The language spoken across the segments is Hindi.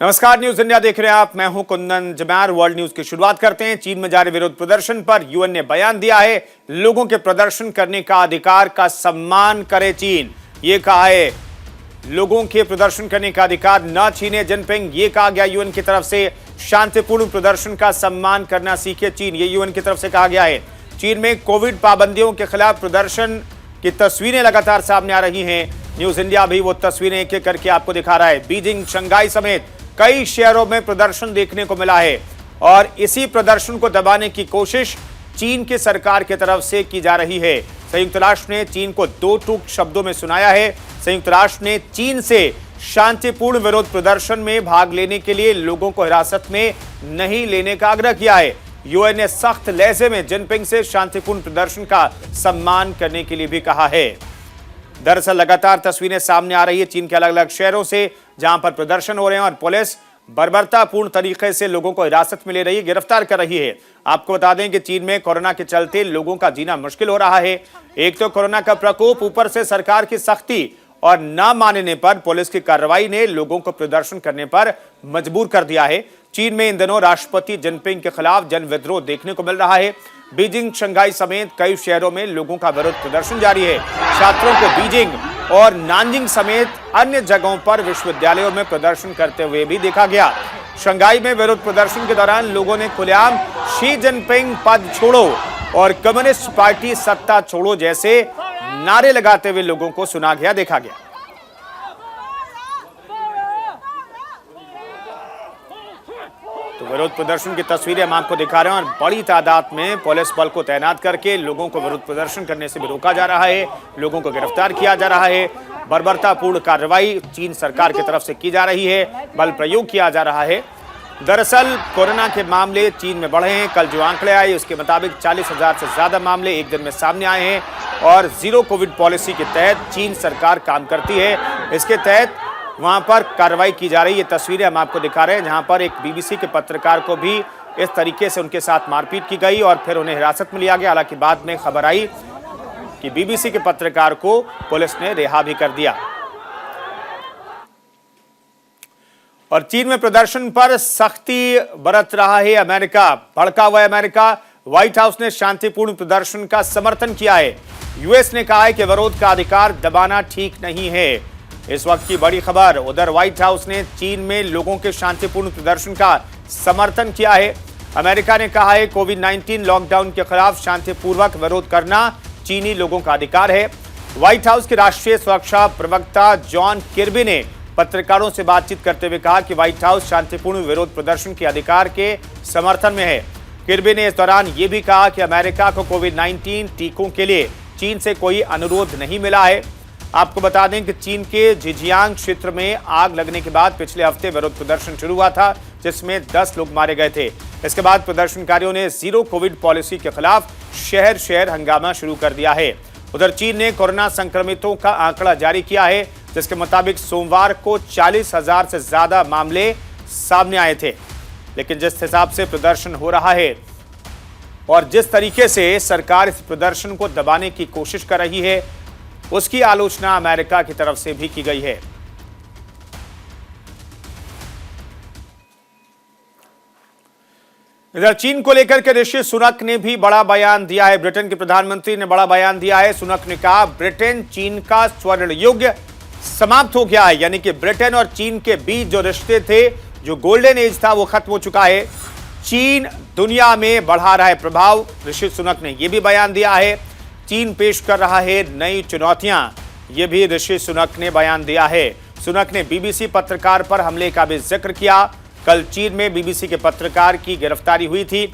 नमस्कार, न्यूज इंडिया देख रहे हैं आप। मैं हूं कुंदन जमैर। वर्ल्ड न्यूज की शुरुआत करते हैं। चीन में जारी विरोध प्रदर्शन पर यूएन ने बयान दिया है। लोगों के प्रदर्शन करने का अधिकार का सम्मान करे चीन, ये कहा है। लोगों के प्रदर्शन करने का अधिकार न छीने जिनपिंग, ये कहा गया यूएन की तरफ से। शांतिपूर्ण प्रदर्शन का सम्मान करना सीखे चीन, ये यूएन की तरफ से कहा गया है। चीन में कोविड पाबंदियों के खिलाफ प्रदर्शन की तस्वीरें लगातार सामने आ रही हैं। न्यूज इंडिया भी वो तस्वीरें एक एक करके आपको दिखा रहा है। बीजिंग, शंघाई समेत कई शहरों में प्रदर्शन देखने को मिला है और इसी प्रदर्शन को दबाने की कोशिश चीन की सरकार की तरफ से की जा रही है। संयुक्त राष्ट्र ने चीन को दो टूक शब्दों में सुनाया है। संयुक्त राष्ट्र ने चीन से शांतिपूर्ण विरोध प्रदर्शन में भाग लेने के लिए लोगों को हिरासत में नहीं लेने का आग्रह किया है। यूएन ने सख्त लहजे में जिनपिंग से शांतिपूर्ण प्रदर्शन का सम्मान करने के लिए भी कहा है। दरअसल लगातार तस्वीरें सामने आ रही है चीन के अलग अलग शहरों से, जहां पर प्रदर्शन हो रहे हैं और पुलिस बर्बरतापूर्ण तरीके से लोगों को हिरासत में ले रही है, गिरफ्तार कर रही है। आपको बता दें कि चीन में कोरोना के चलते लोगों का जीना मुश्किल हो रहा है। एक तो कोरोना का प्रकोप, ऊपर से सरकार की सख्ती और न मानने पर पुलिस की कार्रवाई ने लोगों को प्रदर्शन करने पर मजबूर कर दिया है। चीन में इन दिनों राष्ट्रपति जिनपिंग के खिलाफ जन विद्रोह देखने को मिल रहा है। बीजिंग, शंघाई समेत कई शहरों में लोगों का विरोध प्रदर्शन जारी है। छात्रों को बीजिंग और नानजिंग समेत अन्य जगहों पर विश्वविद्यालयों में प्रदर्शन करते हुए भी देखा गया। शंघाई में विरोध प्रदर्शन के दौरान लोगों ने खुलेआम शी जिनपिंग पद छोड़ो और कम्युनिस्ट पार्टी सत्ता छोड़ो जैसे नारे लगाते हुए लोगों को सुना गया, देखा गया। तो विरोध प्रदर्शन की तस्वीरें हम आपको दिखा रहे हैं और बड़ी तादाद में पुलिस बल को तैनात करके लोगों को विरोध प्रदर्शन करने से भी रोका जा रहा है, लोगों को गिरफ्तार किया जा रहा है। बर्बरतापूर्ण कार्रवाई चीन सरकार की तरफ से की जा रही है, बल प्रयोग किया जा रहा है। दरअसल कोरोना के मामले चीन में बढ़े हैं। कल जो आंकड़े आए उसके मुताबिक 40,000 से ज्यादा मामले एक दिन में सामने आए हैं और जीरो कोविड पॉलिसी के तहत चीन सरकार काम करती है। इसके तहत वहां पर कार्रवाई की जा रही है। ये तस्वीरें हम आपको दिखा रहे हैं जहां पर एक बीबीसी के पत्रकार को भी इस तरीके से उनके साथ मारपीट की गई और फिर उन्हें हिरासत में लिया गया। हालांकि बाद में खबर आई कि बीबीसी के पत्रकार को पुलिस ने रिहा भी कर दिया। और चीन में प्रदर्शन पर सख्ती बरत रहा है अमेरिका। भड़का हुआ है अमेरिका। व्हाइट हाउस ने शांतिपूर्ण प्रदर्शन का समर्थन किया है। यूएस ने कहा है कि विरोध का अधिकार दबाना ठीक नहीं है। इस वक्त की बड़ी खबर, उधर व्हाइट हाउस ने चीन में लोगों के शांतिपूर्ण प्रदर्शन का समर्थन किया है। अमेरिका ने कहा है कोविड-19 लॉकडाउन के खिलाफ शांतिपूर्वक विरोध करना चीनी लोगों का अधिकार है। व्हाइट हाउस के राष्ट्रीय सुरक्षा प्रवक्ता जॉन किर्बी ने पत्रकारों से बातचीत करते हुए कहा कि व्हाइट हाउस शांतिपूर्ण विरोध प्रदर्शन के अधिकार के समर्थन में है। किर्बी ने इस दौरान ये भी कहा कि अमेरिका को कोविड-19 टीकों के लिए चीन से कोई अनुरोध नहीं मिला है। आपको बता दें कि चीन के झिंजियांग क्षेत्र में आग लगने के बाद पिछले हफ्ते विरोध प्रदर्शन शुरू हुआ था, जिसमें 10 लोग मारे गए थे। इसके बाद प्रदर्शनकारियों ने जीरो कोविड पॉलिसी के खिलाफ शहर शहर हंगामा शुरू कर दिया है। उधर चीन ने कोरोना संक्रमितों का आंकड़ा जारी किया है, जिसके मुताबिक सोमवार को 40,000 से ज्यादा मामले सामने आए थे। लेकिन जिस हिसाब से प्रदर्शन हो रहा है और जिस तरीके से सरकार इस प्रदर्शन को दबाने की कोशिश कर रही है, उसकी आलोचना अमेरिका की तरफ से भी की गई है। इधर चीन को लेकर के ऋषि सुनक ने भी बड़ा बयान दिया है। ब्रिटेन के प्रधानमंत्री ने बड़ा बयान दिया है। सुनक ने कहा ब्रिटेन चीन का स्वर्ण युग समाप्त हो गया है, यानी कि ब्रिटेन और चीन के बीच जो रिश्ते थे, जो गोल्डन एज था, वो खत्म हो चुका है। चीन दुनिया में बढ़ा रहा है प्रभाव, ऋषि सुनक ने यह भी बयान दिया है। चीन पेश कर रहा है नई चुनौतियां, ये भी ऋषि सुनक ने बयान दिया है। सुनक ने बीबीसी पत्रकार पर हमले का भी जिक्र किया। कल चीन में बीबीसी के पत्रकार की गिरफ्तारी हुई थी।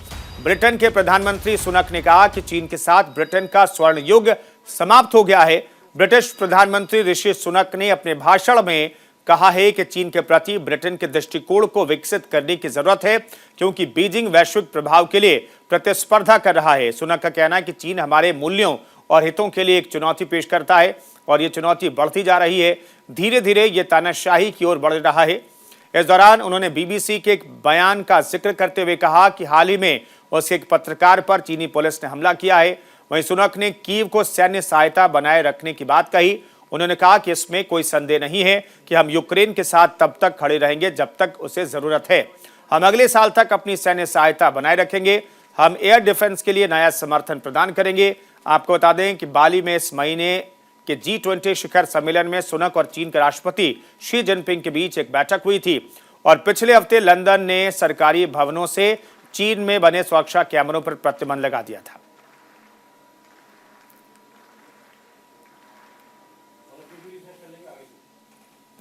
ब्रिटेन के प्रधानमंत्री सुनक ने कहा कि चीन के साथ ब्रिटेन का स्वर्ण युग समाप्त हो गया है। ब्रिटिश प्रधानमंत्री ऋषि सुनक ने अपने भाषण में कहा है कि चीन के प्रति ब्रिटेन के दृष्टिकोण को विकसित करने की जरूरत है, क्योंकि बीजिंग वैश्विक प्रभाव के लिए प्रतिस्पर्धा कर रहा है। सुनक का कहना है कि चीन हमारे मूल्यों और हितों के लिए एक चुनौती पेश करता है और ये चुनौती बढ़ती जा रही है। धीरे धीरे ये तानाशाही की ओर बढ़ रहा है। इस दौरान उन्होंने बीबीसी के एक बयान का जिक्र करते हुए कहा कि हाल ही में उसके एक पत्रकार पर चीनी पुलिस ने हमला किया है। वहीं सुनक ने कीव को सैन्य सहायता बनाए रखने की बात कही। उन्होंने कहा कि इसमें कोई संदेह नहीं है कि हम यूक्रेन के साथ तब तक खड़े रहेंगे जब तक उसे जरूरत है। हम अगले साल तक अपनी सैन्य सहायता बनाए रखेंगे। हम एयर डिफेंस के लिए नया समर्थन प्रदान करेंगे। आपको बता दें कि बाली में इस महीने के G20 शिखर सम्मेलन में सुनक और चीन के राष्ट्रपति शी जिनपिंग के बीच एक बैठक हुई थी और पिछले हफ्ते लंदन ने सरकारी भवनों से चीन में बने सुरक्षा कैमरों पर प्रतिबंध लगा दिया था।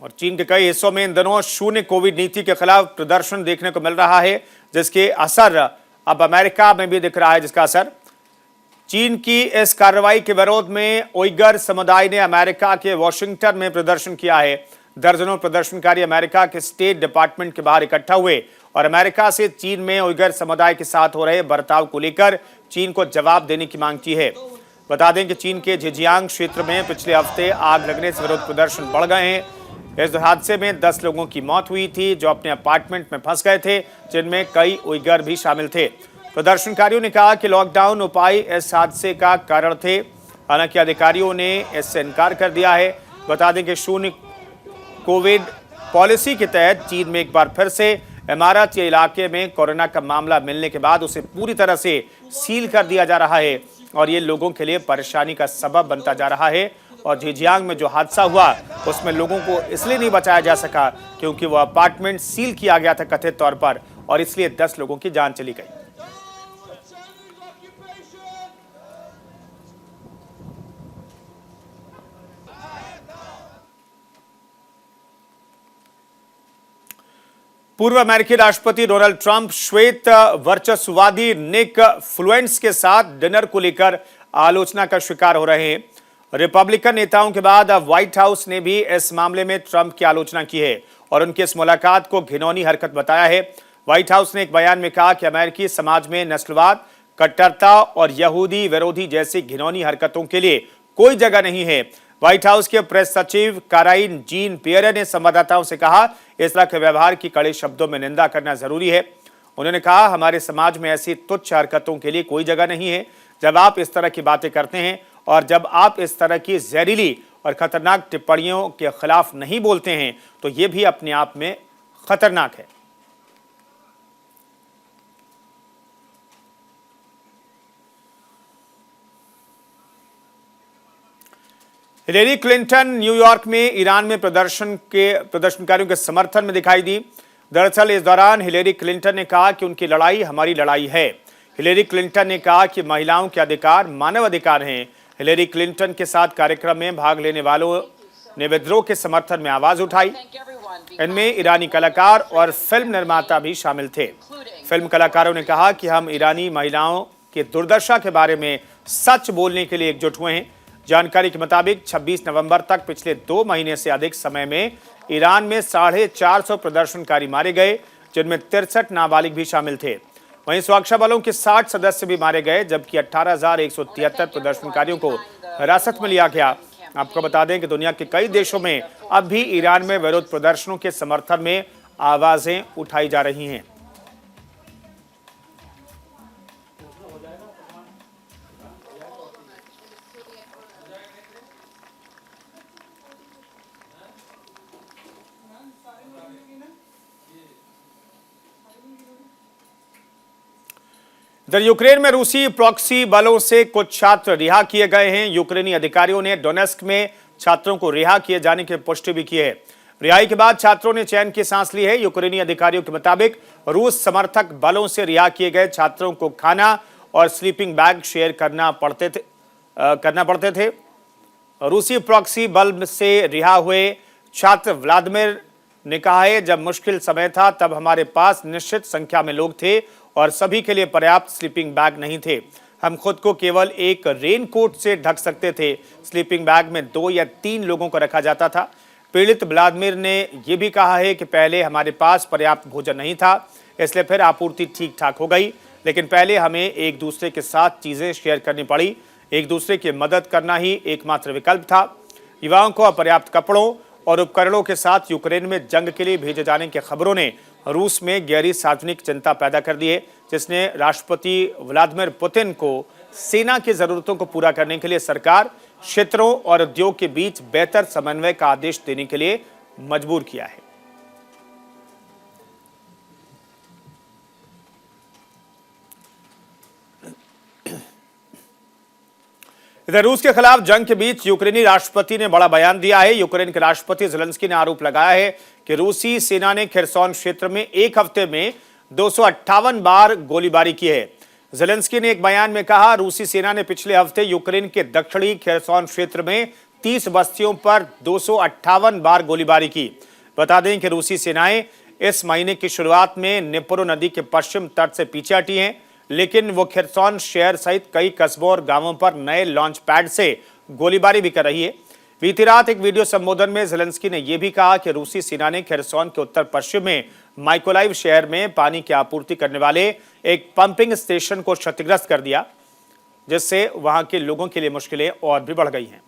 और चीन के कई हिस्सों में इन दिनों शून्य कोविड नीति के खिलाफ प्रदर्शन देखने को मिल रहा है, जिसके असर अब अमेरिका में भी दिख रहा है। जिसका असर चीन की इस कार्रवाई के विरोध में उइगर समुदाय ने अमेरिका के वॉशिंगटन में प्रदर्शन किया है। दर्जनों प्रदर्शनकारी अमेरिका के स्टेट डिपार्टमेंट के बाहर इकट्ठा हुए और अमेरिका से चीन में उइगर समुदाय के साथ हो रहे बर्ताव को लेकर चीन को जवाब देने की मांग की है। बता दें कि चीन के झिंजियांग क्षेत्र में पिछले हफ्ते आग लगने से विरोध प्रदर्शन बढ़ गए हैं। इस हादसे में 10 लोगों की मौत हुई थी जो अपने अपार्टमेंट में फंस गए थे, जिनमें कई उइगर भी शामिल थे। प्रदर्शनकारियों ने कहा कि लॉकडाउन उपाय इस हादसे का कारण थे। हालांकि अधिकारियों ने इससे इनकार कर दिया है। बता दें कि शून्य कोविड पॉलिसी के तहत चीन में एक बार फिर से इमारत या इलाके में कोरोना का मामला मिलने के बाद उसे पूरी तरह से सील कर दिया जा रहा है और ये लोगों के लिए परेशानी का सबब बनता जा रहा है। और झिंजियांग में जो हादसा हुआ उसमें लोगों को इसलिए नहीं बचाया जा सका क्योंकि वह अपार्टमेंट सील किया गया था कथित तौर पर, और इसलिए 10 लोगों की जान चली गई। पूर्व अमेरिकी राष्ट्रपति डोनाल्ड ट्रंप श्वेत वर्चस्ववादी निक फ्लुएंट्स के साथ डिनर को लेकर आलोचना का शिकार हो रहे हैं। रिपब्लिकन नेताओं के बाद अब व्हाइट हाउस ने भी इस मामले में ट्रंप की आलोचना की है और उनकी इस मुलाकात को घिनौनी हरकत बताया है। व्हाइट हाउस ने एक बयान में कहा कि अमेरिकी समाज में नस्लवाद, कट्टरता और यहूदी विरोधी जैसी घिनौनी हरकतों के लिए कोई जगह नहीं है। व्हाइट हाउस के प्रेस सचिव काराइन जीन पियरे ने संवाददाताओं से कहा, इस तरह के व्यवहार की कड़े शब्दों में निंदा करना जरूरी है। उन्होंने कहा, हमारे समाज में ऐसी तुच्छ हरकतों के लिए कोई जगह नहीं है। जब आप इस तरह की बातें करते हैं और जब आप इस तरह की जहरीली और खतरनाक टिप्पणियों के खिलाफ नहीं बोलते हैं तो यह भी अपने आप में खतरनाक है। हिलेरी क्लिंटन न्यूयॉर्क में ईरान में प्रदर्शनकारियों के समर्थन में दिखाई दी। दरअसल इस दौरान हिलेरी क्लिंटन ने कहा कि उनकी लड़ाई हमारी लड़ाई है। हिलेरी क्लिंटन ने कहा कि महिलाओं के अधिकार मानव अधिकार हैं। हिलेरी क्लिंटन के साथ कार्यक्रम में भाग लेने वालों ने विद्रोह के समर्थन में आवाज उठाई। इनमें ईरानी कलाकार और फिल्म निर्माता भी शामिल थे। फिल्म कलाकारों ने कहा कि हम ईरानी महिलाओं की दुर्दशा के बारे में सच बोलने के लिए एकजुट हुए हैं। जानकारी के मुताबिक 26 नवंबर तक पिछले 2 महीने से अधिक समय में ईरान में 450 प्रदर्शनकारी मारे गए, जिनमें 63 नाबालिग भी शामिल थे। वहीं सुरक्षा बलों के 60 सदस्य भी मारे गए, जबकि 18,173 प्रदर्शनकारियों को हिरासत में लिया गया। आपको बता दें कि दुनिया के कई देशों में अब भी ईरान में विरोध प्रदर्शनों के समर्थन में आवाजें उठाई जा रही हैं। इधर यूक्रेन में रूसी प्रॉक्सी बलों से कुछ छात्र रिहा किए गए हैं। यूक्रेनी अधिकारियों ने डोनेस्क में छात्रों को रिहा किए जाने की पुष्टि भी की है। रिहाई के बाद छात्रों ने चैन की सांस ली है। यूक्रेनी अधिकारियों के मुताबिक रूस समर्थक बलों से रिहा किए गए छात्रों को खाना और स्लीपिंग बैग शेयर करना पड़ते थे। रूसी प्रॉक्सी बल से रिहा हुए छात्र व्लादिमीर ने कहा है, जब मुश्किल समय था तब हमारे पास निश्चित संख्या में लोग थे और सभी के लिए पर्याप्त स्लीपिंग बैग नहीं थे। हम खुद को केवल एक रेनकोट से ढक सकते थे। स्लीपिंग बैग में 2 या 3 लोगों को रखा जाता था। पीड़ित व्लादिमीर ने यह भी कहा है कि पहले हमारे पास पर्याप्त भोजन नहीं था, इसलिए फिर आपूर्ति ठीक ठाक हो गई, लेकिन पहले हमें एक दूसरे के साथ चीजें शेयर करनी पड़ी। एक दूसरे की मदद करना ही एकमात्र विकल्प था। युवाओं को अपर्याप्त कपड़ों और उपकरणों के साथ यूक्रेन में जंग के लिए भेजे जाने की खबरों ने रूस में गहरी सार्वजनिक चिंता पैदा कर दी है, जिसने राष्ट्रपति व्लादिमीर पुतिन को सेना की जरूरतों को पूरा करने के लिए सरकार क्षेत्रों और उद्योग के बीच बेहतर समन्वय का आदेश देने के लिए मजबूर किया है। इधर रूस के खिलाफ जंग के बीच यूक्रेनी राष्ट्रपति ने बड़ा बयान दिया है। यूक्रेन के राष्ट्रपति ज़ेलेंस्की ने आरोप लगाया है कि रूसी सेना ने खेरसोन क्षेत्र में एक हफ्ते में 258 बार गोलीबारी की है। ज़ेलेंस्की ने एक बयान में कहा, रूसी सेना ने पिछले हफ्ते यूक्रेन के दक्षिणी खेरसोन क्षेत्र में 30 बस्तियों पर 258 बार गोलीबारी की। बता दें कि रूसी सेनाएं इस महीने की शुरुआत में निप्रो नदी के पश्चिम तट से पीछे हटी हैं, लेकिन वो खेरसोन शहर सहित कई कस्बों और गांवों पर नए लॉन्च पैड से गोलीबारी भी कर रही है। बीती रात एक वीडियो संबोधन में ज़ेलेंस्की ने यह भी कहा कि रूसी सेना ने खेरसोन के उत्तर पश्चिम में माइकोलाइव शहर में पानी की आपूर्ति करने वाले एक पंपिंग स्टेशन को क्षतिग्रस्त कर दिया, जिससे वहां के लोगों के लिए मुश्किलें और भी बढ़ गई हैं।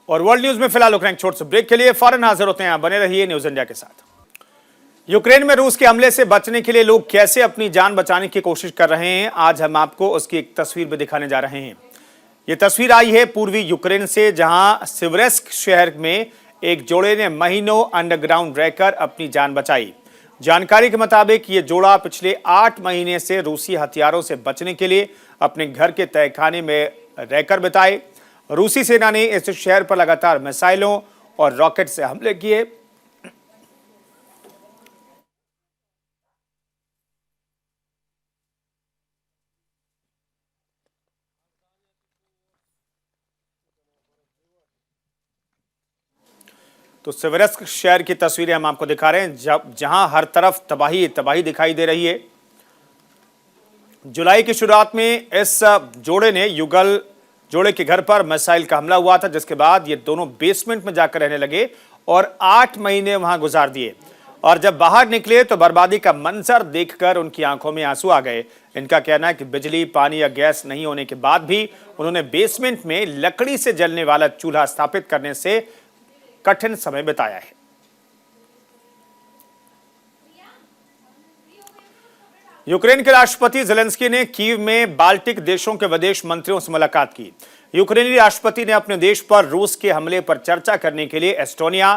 और वर्ल्ड न्यूज में फिलहाल रुक छोटे से ब्रेक के लिए फौरन हाजिर होते हैं। बने रहिए न्यूज इंडिया के साथ। यूक्रेन में रूस के हमले से बचने के लिए लोग कैसे अपनी जान बचाने की कोशिश कर रहे हैं, आज हम आपको उसकी एक तस्वीर भी दिखाने जा रहे हैं। यह तस्वीर आई है पूर्वी यूक्रेन से, जहां सिवरेस्क शहर में एक जोड़े ने महीनों अंडरग्राउंड रहकर अपनी जान बचाई। जानकारी के मुताबिक ये जोड़ा पिछले 8 महीने से रूसी हथियारों से बचने के लिए अपने घर के तहखाने में रहकर बिताए। रूसी सेना ने इस शहर पर लगातार मिसाइलों और रॉकेट से हमले किए। तो सिवरेस्क शहर की तस्वीरें हम आपको दिखा रहे हैं, जहां हर तरफ तबाही तबाही दिखाई दे रही है। जुलाई की शुरुआत में इस जोड़े के घर पर मिसाइल का हमला हुआ था, जिसके बाद ये दोनों बेसमेंट में जाकर रहने लगे और 8 महीने वहां गुजार दिए। और जब बाहर निकले तो बर्बादी का मंजर देखकर उनकी आंखों में आंसू आ गए। इनका कहना है कि बिजली, पानी या गैस नहीं होने के बाद भी उन्होंने बेसमेंट में लकड़ी से जलने वाला चूल्हा स्थापित करने से कठिन समय बिताया है। यूक्रेन के राष्ट्रपति ज़ेलेंस्की ने कीव में बाल्टिक देशों के विदेश मंत्रियों से मुलाकात की। यूक्रेनी राष्ट्रपति ने अपने देश पर रूस के हमले पर चर्चा करने के लिए Estonia,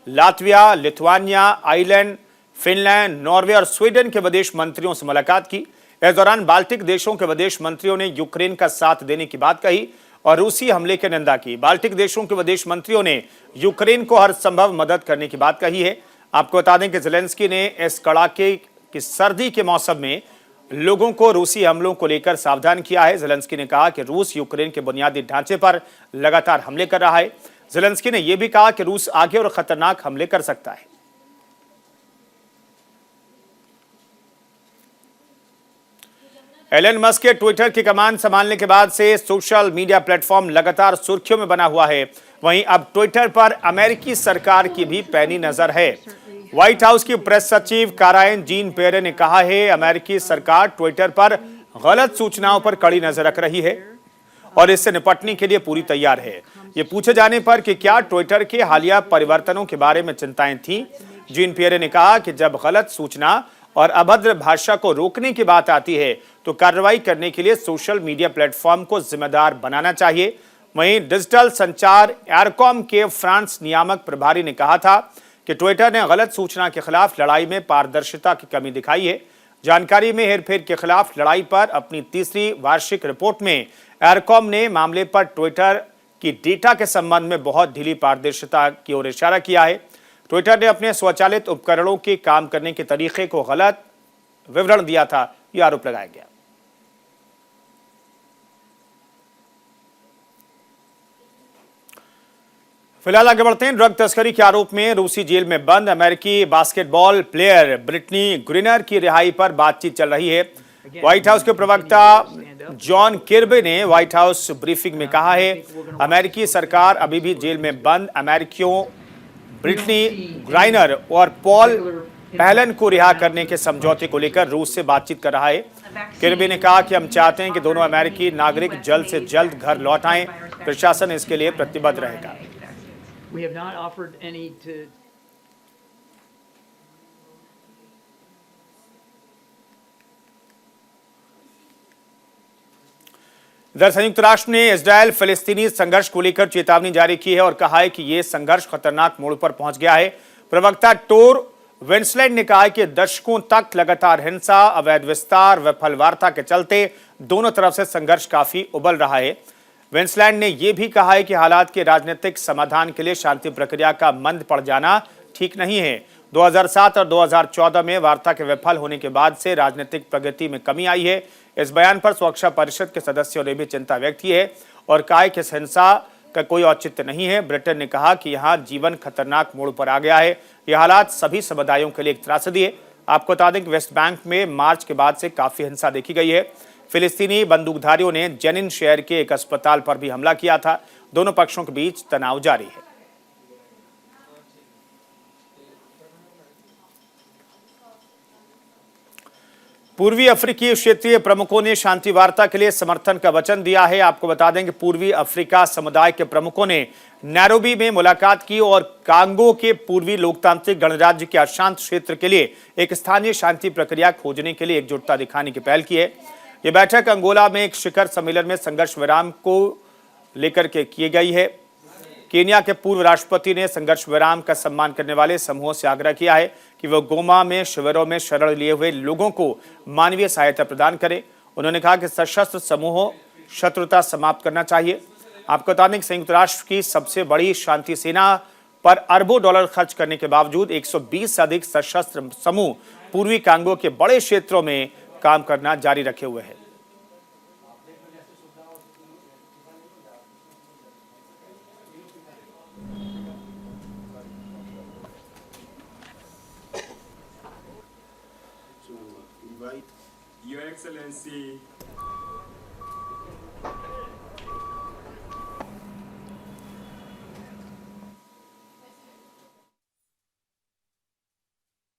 Latvia, Lithuania, island, Finland, Norway और स्वीडन के विदेश मंत्रियों से मुलाकात की। इस दौरान बाल्टिक देशों के विदेश मंत्रियों ने यूक्रेन का साथ देने की बात कही और रूसी हमले की निंदा की। बाल्टिक देशों के विदेश मंत्रियों ने यूक्रेन को हर संभव मदद करने की बात कही है। आपको बता दें कि ज़ेलेंस्की ने इस कड़ाके की सर्दी के मौसम में लोगों को रूसी हमलों को लेकर सावधान किया है। ज़ेलेंस्की ने कहा कि रूस यूक्रेन के बुनियादी ढांचे पर लगातार हमले कर रहा है। ज़ेलेंस्की ने यह भी कहा कि रूस आगे और खतरनाक हमले कर सकता है। एलन मस्क के ट्विटर की कमान संभालने के बाद से सोशल मीडिया प्लेटफॉर्म लगातार सुर्खियों में बना हुआ है। वहीं अब ट्विटर पर अमेरिकी सरकार की भी पैनी नजर है। व्हाइट हाउस की प्रेस सचिव काराइन जीन पेरे ने कहा है, अमेरिकी सरकार ट्विटर पर गलत सूचनाओं पर कड़ी नजर रख रही है और इससे निपटने के लिए पूरी तैयार है। ये पूछे जाने पर कि क्या ट्विटर के हालिया परिवर्तनों के बारे में चिंताएं थीं, जीन पेरे ने कहा कि जब गलत सूचना और अभद्र भाषा को रोकने की बात आती है तो कार्रवाई करने के लिए सोशल मीडिया प्लेटफॉर्म को जिम्मेदार बनाना चाहिए। वहीं डिजिटल संचार एयरकॉम के फ्रांस नियामक प्रभारी ने कहा था कि ट्विटर ने गलत सूचना के खिलाफ लड़ाई में पारदर्शिता की कमी दिखाई है। जानकारी में हेरफेर के खिलाफ लड़ाई पर अपनी तीसरी वार्षिक रिपोर्ट में एयरकॉम ने मामले पर ट्विटर की डेटा के संबंध में बहुत ढीली पारदर्शिता की ओर इशारा किया है। ट्विटर ने अपने स्वचालित उपकरणों के काम करने के तरीके को गलत विवरण दिया था, यह आरोप लगाया गया। फिलहाल आगे बढ़ते हैं। ड्रग तस्करी के आरोप में रूसी जेल में बंद अमेरिकी बास्केटबॉल प्लेयर ब्रिटनी ग्रीनर की रिहाई पर बातचीत चल रही है। व्हाइट हाउस के प्रवक्ता जॉन किर्बी ने व्हाइट हाउस ब्रीफिंग में कहा है, अमेरिकी सरकार अभी भी जेल में बंद अमेरिकियों ब्रिटनी ग्राइनर और पॉल पैलन को रिहा करने के समझौते को लेकर रूस से बातचीत कर रहा है। किर्बी ने कहा कि हम चाहते हैं कि दोनों अमेरिकी नागरिक जल्द से जल्द घर लौट आएं। प्रशासन इसके लिए प्रतिबद्ध रहेगा। इधर संयुक्त राष्ट्र ने इजरायल फिलिस्तीनी संघर्ष को लेकर चेतावनी जारी की है और कहा है कि यह संघर्ष खतरनाक मोड़ पर पहुंच गया है। प्रवक्ता टोर वेंसलैंड ने कहा है कि दशकों तक लगातार हिंसा, अवैध विस्तार, विफल वार्ता के चलते दोनों तरफ से संघर्ष काफी उबल रहा है। वेंसलैंड ने यह भी कहा है कि हालात के राजनीतिक समाधान के लिए शांति प्रक्रिया का मंद पड़ जाना ठीक नहीं है। 2007 और 2014 में वार्ता के विफल होने के बाद से राजनीतिक प्रगति में कमी आई है। इस बयान पर सुरक्षा परिषद के सदस्यों ने भी चिंता व्यक्त की है और कहा कि इस हिंसा का कोई औचित्य नहीं है। ब्रिटेन ने कहा कि यहां जीवन खतरनाक मोड़ पर आ गया है। यह हालात सभी समुदायों के लिए एक त्रासदी है। आपको बता दें कि वेस्ट बैंक में मार्च के बाद से काफी हिंसा देखी गई है। फिलिस्तीनी बंदूकधारियों ने जेनिन शहर के एक अस्पताल पर भी हमला किया था। दोनों पक्षों के बीच तनाव जारी है। पूर्वी अफ्रीकी क्षेत्रीय प्रमुखों ने शांति वार्ता के लिए समर्थन का वचन दिया है। आपको बता दें कि पूर्वी अफ्रीका समुदाय के प्रमुखों ने नैरोबी में मुलाकात की और कांगो के पूर्वी लोकतांत्रिक गणराज्य के अशांत क्षेत्र के लिए एक स्थानीय शांति प्रक्रिया खोजने के लिए एकजुटता दिखाने की पहल की है। यह बैठक अंगोला में एक शिखर सम्मेलन में संघर्ष विराम को लेकर के की गई है। केन्या के पूर्व राष्ट्रपति ने संघर्ष विराम का सम्मान करने वाले समूहों से आग्रह किया है कि वो गोमा में शिविरों में शरण लिए हुए लोगों को मानवीय सहायता प्रदान करें। उन्होंने कहा कि सशस्त्र समूहों शत्रुता समाप्त करना चाहिए। आपको बता दें कि संयुक्त राष्ट्र की सबसे बड़ी शांति सेना पर अरबों डॉलर खर्च करने के बावजूद 120 से अधिक सशस्त्र समूह पूर्वी कांगो के बड़े क्षेत्रों में काम करना जारी रखे हुए हैं। Your Excellency